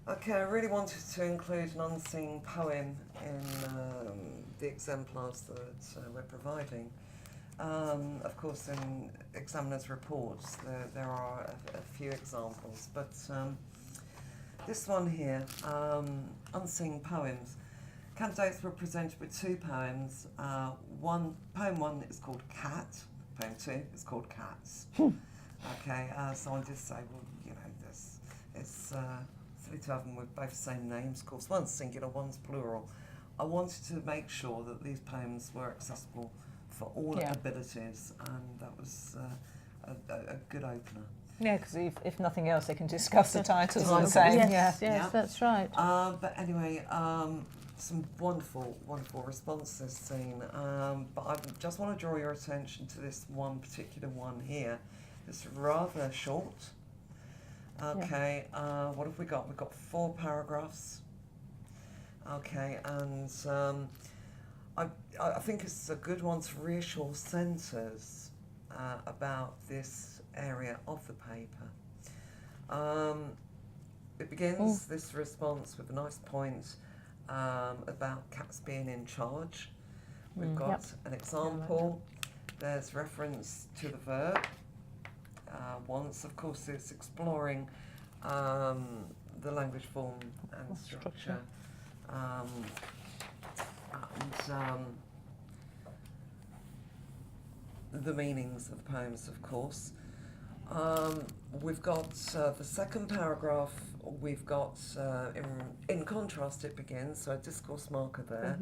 Okay, I really wanted to include an unseen poem in the exemplars that we're providing. Of course, in examiners' reports, there are a few examples, but this one here, unseen poems. Candidates were presented with two poems. Poem one is called Cat. Poem two is called Cats. Okay, so I just say, well, you know, it's silly to have them with both the same names. Of course, one's singular, one's plural. I wanted to make sure that these poems were accessible for all abilities, and that was a good opener. Yeah, because if nothing else, they can discuss the titles all the same. Yes, that's right. But anyway, some wonderful responses seen. But I just want to draw your attention to this one particular one here. It's rather short. Okay, what have we got? We've got 4 paragraphs. Okay, and I think it's a good one to reassure centres about this area of the paper. It begins this response with a nice point about cats being in charge. We've got an example. There's reference to the verb. Once, of course, it's exploring the language form and structure. The meanings of the poems, of course. We've got the second paragraph. We've got in contrast it begins, so a discourse marker there,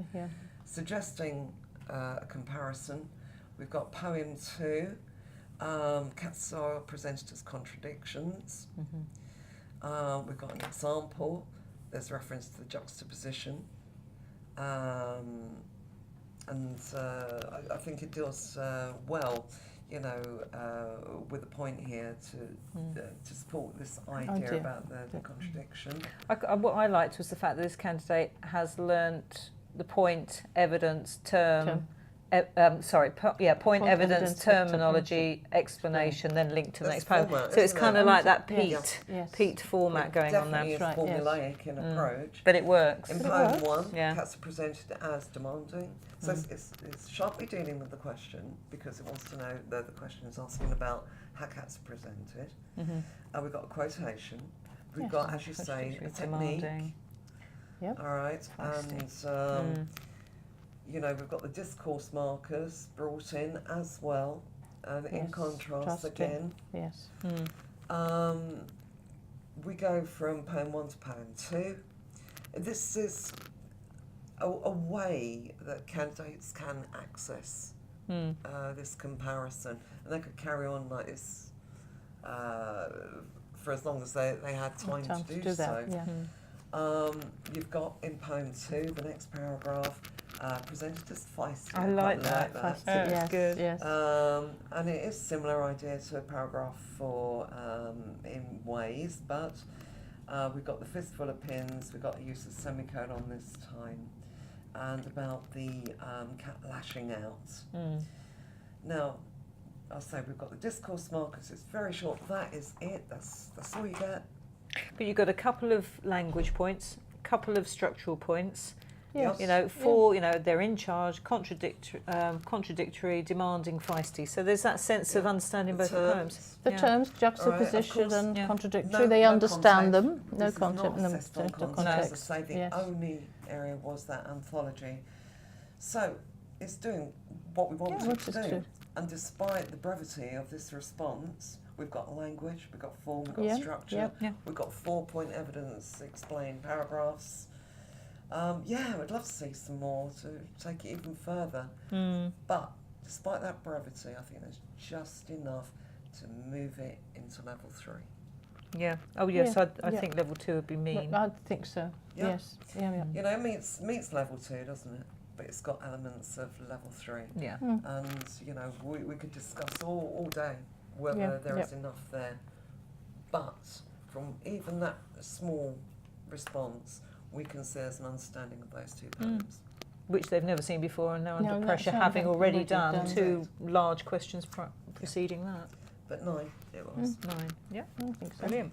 suggesting a comparison. We've got poem 2. Cats are presented as contradictions. We've got an example. There's reference to the juxtaposition. And I think it deals well, you know, with a point here to support this idea about the contradiction. What I liked was the fact that this candidate has learnt the point, evidence, point, evidence, terminology, explanation, then linked to the next poem. So it's kind of like that Pete format going on there. Definitely a formulaic in approach. But it works. In poem 1, cats are presented as demanding. So it's sharply dealing with the question, because it wants to know that the question is asking about how cats are presented. We've got a quotation. We've got, as you say, a technique. All right. And you know, we've got the discourse markers brought in as well, and in contrast again. We go from poem 1 to poem 2. This is a way that candidates can access this comparison, and they could carry on like this for as long as they had time to do so. You've got in poem 2, the next paragraph, presented as feisty. I like that. Feisty, yes, good. Yes. And it is similar idea to a paragraph 4 in ways, but we've got the fistful of pins, we've got the use of semicolon this time, and about the cat lashing out. Now, I'll say we've got the discourse markers, it's very short, that is it, that's all you get. But you've got a couple of language points, a couple of structural points. Yes. You know, 4, you know, they're in charge, contradictory, demanding, feisty. So there's that sense of understanding both the poems. The terms, juxtaposition and contradictory, they understand them. No content. No context. As I say, the only area was that anthology. So it's doing what we wanted it to do. And despite the brevity of this response, we've got language, we've got form, we've got structure, we've got 4-point evidence, explained paragraphs. I'd love to see some more to take it even further. But despite that brevity, I think there's just enough to move it into level 3. Yeah. Oh yes, I think level 2 would be mean. I think so. Yes. You know, it meets level 2, doesn't it? But it's got elements of level 3. Yeah. And you know, we could discuss all day whether there is enough there. But from even that small response, we can see there's an understanding of those 2 poems. Which they've never seen before, and now under pressure, having already done 2 large questions preceding that. But 9 it was. 9, yeah. I think so. Brilliant.